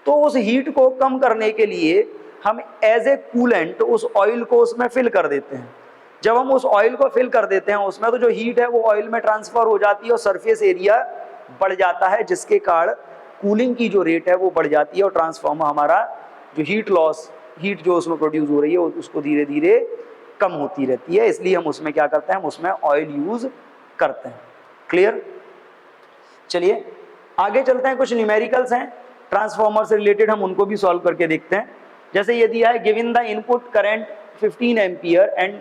तो उस हीट को कम करने के लिए हम एज ए कूलेंट उस ऑयल को उसमें फिल कर देते हैं। जब हम उस ऑयल को फिल कर देते हैं उसमें, तो जो हीट है वो ऑयल में ट्रांसफर हो जाती है और सरफेस एरिया बढ़ जाता है, जिसके कारण कूलिंग की जो रेट है वो बढ़ जाती है, और ट्रांसफार्मर हमारा जो हीट लॉस, हीट जो उसमें प्रोड्यूस हो रही है उसको धीरे धीरे कम होती रहती है। इसलिए हम उसमें क्या करते हैं, हम उसमें ऑयल यूज करते हैं। क्लियर? चलिए आगे चलते हैं, कुछ न्यूमेरिकल्स हैं ट्रांसफार्मर से रिलेटेड, हम उनको भी सॉल्व करके देखते हैं। जैसे ये दिया है, given the input current 15 ampere and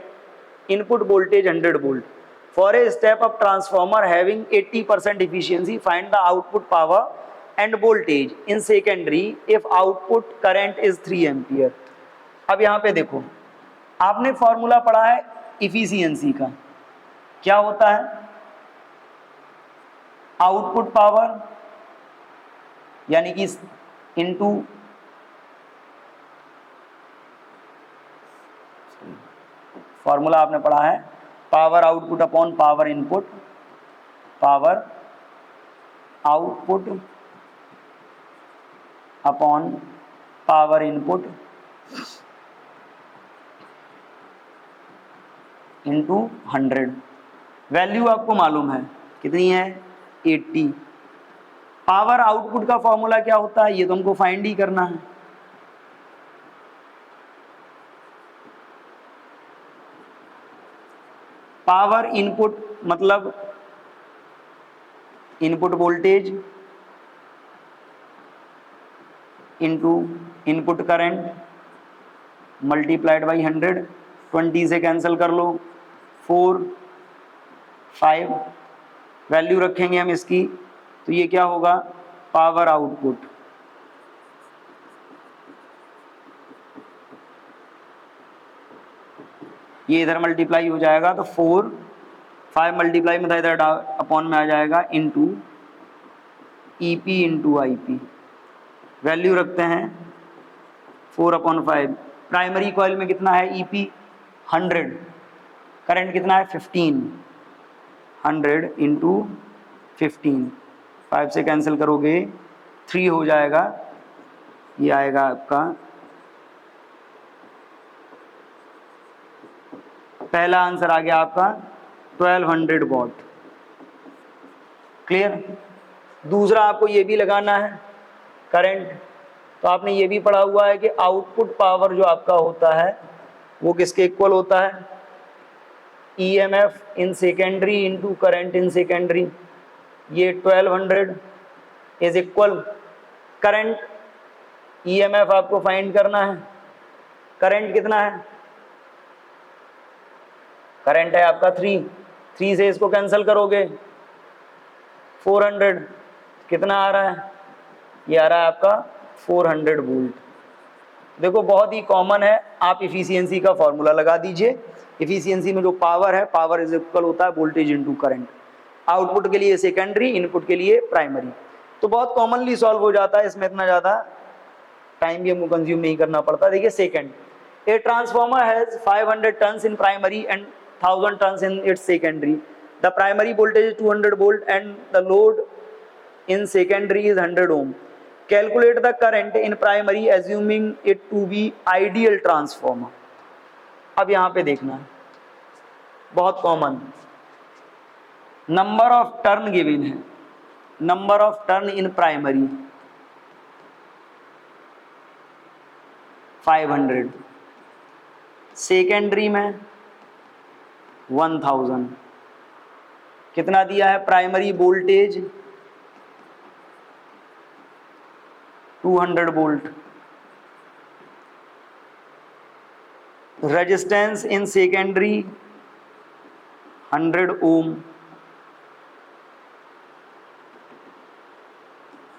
input voltage 100 volt for a step up transformer having 80% efficiency, find the output power end voltage in secondary if output current is 3 ampere. अब यहाँ पे देखो, आपने फॉर्मूला पढ़ा है इफिशियंसी का, क्या होता है, आउटपुट पावर यानी कि इनटू फॉर्मूला आपने पढ़ा है power output upon power input, power output upon power input into 100। Value आपको मालूम है कितनी है, 80। पावर आउटपुट का फॉर्मूला क्या होता है, ये तो हमको फाइंड ही करना है। पावर इनपुट मतलब input voltage into input current multiplied by 100। 20 से कैंसिल कर लो, 4 5 वैल्यू रखेंगे हम इसकी, तो ये क्या होगा, पावर आउटपुट ये इधर मल्टीप्लाई हो जाएगा, तो 4 5 मल्टीप्लाई में था इधर अपॉन में आ जाएगा, into EP into IP. Value रखते हैं 4/5। प्राइमरी कॉइल में कितना है, ईपी 100, करंट कितना है 15, 100 इंटू 15, 5 से कैंसिल करोगे 3 हो जाएगा, ये आएगा आपका पहला आंसर आ गया आपका 1200 वॉट। क्लियर? दूसरा आपको ये भी लगाना है करंट, तो आपने ये भी पढ़ा हुआ है कि आउटपुट पावर जो आपका होता है वो किसके इक्वल होता है, EMF in secondary into current in secondary. ये 1200 इज इक्वल करंट ईएमएफ आपको फाइंड करना है। करंट कितना है? करंट है आपका 3 से इसको कैंसिल करोगे 400, कितना आ रहा है? ये आ रहा है आपका 400 वोल्ट। देखो बहुत ही कॉमन है, आप इफिशियंसी का फॉर्मूला लगा दीजिए। इफिशियंसी में जो पावर है, पावर इज इक्वल होता है वोल्टेज इनटू करंट। आउटपुट के लिए सेकेंडरी, इनपुट के लिए प्राइमरी। तो बहुत कॉमनली सॉल्व हो जाता है, इसमें इतना ज़्यादा टाइम भी हमको कंज्यूम नहीं करना पड़ता। देखिए second, a transformer has 500 turns in primary and 1000 turns in its secondary. The primary voltage is 200 volt and the load in secondary is 100 ohm. Calculate the current in primary assuming it to be ideal transformer. अब यहां पे देखना है, बहुत common, number of turn given है। Number of turn in primary 500, secondary में 1000। कितना दिया है? Primary voltage 200 volt, resistance in secondary 100 ohm,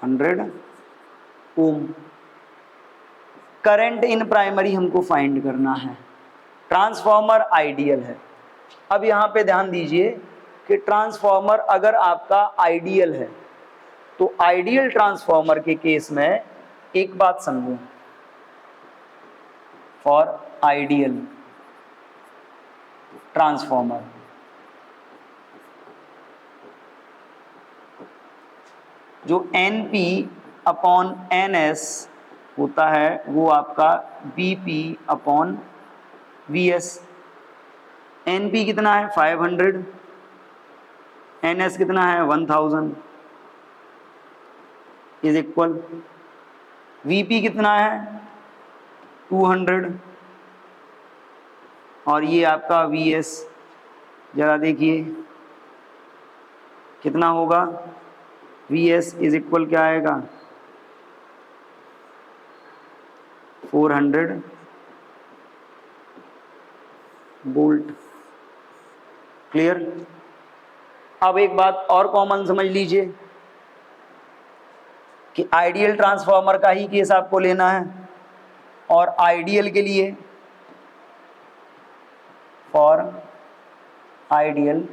100 ohm. Current in primary हमको फाइंड करना है। ट्रांसफॉर्मर आइडियल है। अब यहाँ पे ध्यान दीजिए कि ट्रांसफॉर्मर अगर आपका आइडियल है तो आइडियल ट्रांसफॉर्मर के केस में एक बात समझो, फॉर आइडियल ट्रांसफॉर्मर जो NP अपॉन NS होता है वो आपका BP अपॉन VS। NP कितना है? 500, NS कितना है? 1000 इज इक्वल, VP कितना है? 200 और ये आपका VS जरा देखिए कितना होगा? VS इज इक्वल क्या आएगा? 400 वोल्ट। क्लियर? अब एक बात और कॉमन समझ लीजिए कि आइडियल ट्रांसफार्मर का ही केस आपको लेना है और आइडियल के लिए, फॉर आइडियल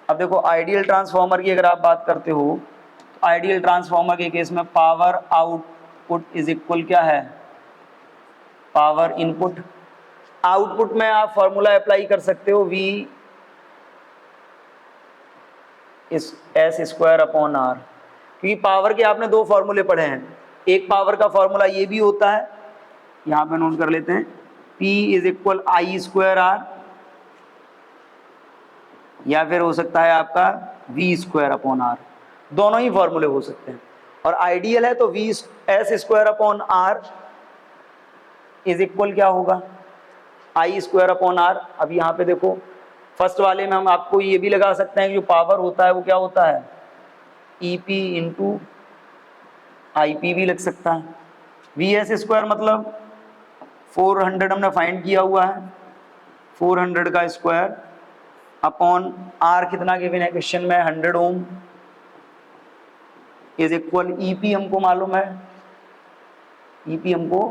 अब देखो आइडियल ट्रांसफार्मर की अगर आप बात करते हो तो आइडियल ट्रांसफार्मर के केस में पावर आउटपुट इज इक्वल क्या है? Power input. आउटपुट में आप फॉर्मूला अप्लाई कर सकते हो V S square upon R, क्योंकि पावर के आपने दो फॉर्मूले पढ़े हैं। एक पावर का फॉर्मूला ये भी होता है, यहां पे नोट कर लेते हैं, P is equal I square R, या फिर हो सकता है आपका V स्क्वायर अपॉन R। दोनों ही फॉर्मूले हो सकते हैं। और आइडियल है तो S square upon R is equal क्या होगा? I square upon R। अब यहाँ पे देखो फर्स्ट वाले में हम आपको ये भी लगा सकते हैं कि जो पावर होता है वो क्या होता है? EP इंटू IP भी लग सकता है। VS स्क्वायर मतलब 400 हमने फाइंड किया हुआ है, 400 का स्क्वायर अपॉन R कितना गिवन है क्वेश्चन में? 100 ओम इज इक्वल EP हमको मालूम है, EP हमको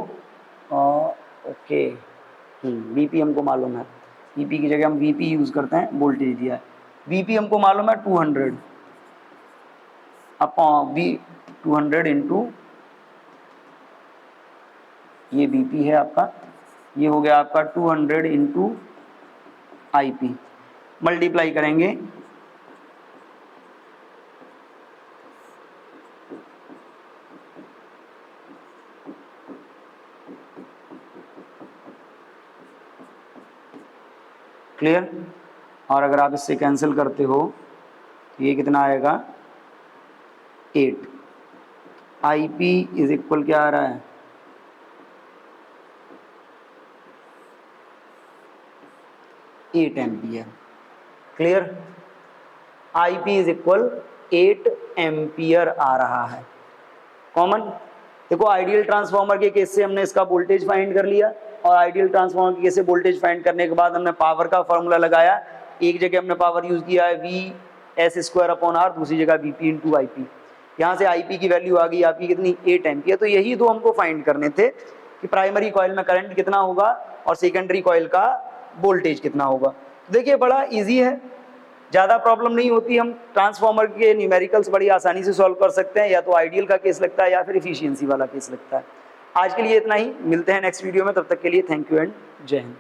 ओके VP हमको मालूम है, EP की जगह हम VP यूज करते हैं, वोल्टेज दिया है। VP हमको मालूम है 200 अपॉन 200 इंटू ये BP है आपका, ये हो गया आपका 200 इंटू IP, मल्टीप्लाई करेंगे क्लियर? और अगर आप इससे कैंसिल करते हो तो ये कितना आएगा? 8। IP इज इक्वल क्या आ रहा है? 8 ampere. Clear? IP is equal 8 ampere आ रहा है। कॉमन। देखो आइडियल ट्रांसफार्मर के केस से हमने इसका वोल्टेज फाइंड कर लिया, और आइडियल ट्रांसफार्मर के केस से वोल्टेज फाइंड करने के बाद हमने पावर का फॉर्मूला लगाया। एक जगह हमने पावर यूज किया है V/S²/R, दूसरी जगह VP × IP। यहाँ से IP की वैल्यू आ गई आपकी कितनी, 8 एम्पियर। तो यही दो हमको फाइंड करने थे कि प्राइमरी कॉइल में करंट कितना होगा और सेकेंडरी कॉइल का वोल्टेज कितना होगा। देखिए बड़ा इजी है, ज़्यादा प्रॉब्लम नहीं होती। हम ट्रांसफार्मर के न्यूमेरिकल्स बड़ी आसानी से सॉल्व कर सकते हैं, या तो आइडियल का केस लगता है या फिर एफिशिएंसी वाला केस लगता है। आज के लिए इतना ही, मिलते हैं नेक्स्ट वीडियो में, तब तक के लिए थैंक यू एंड जय हिंद।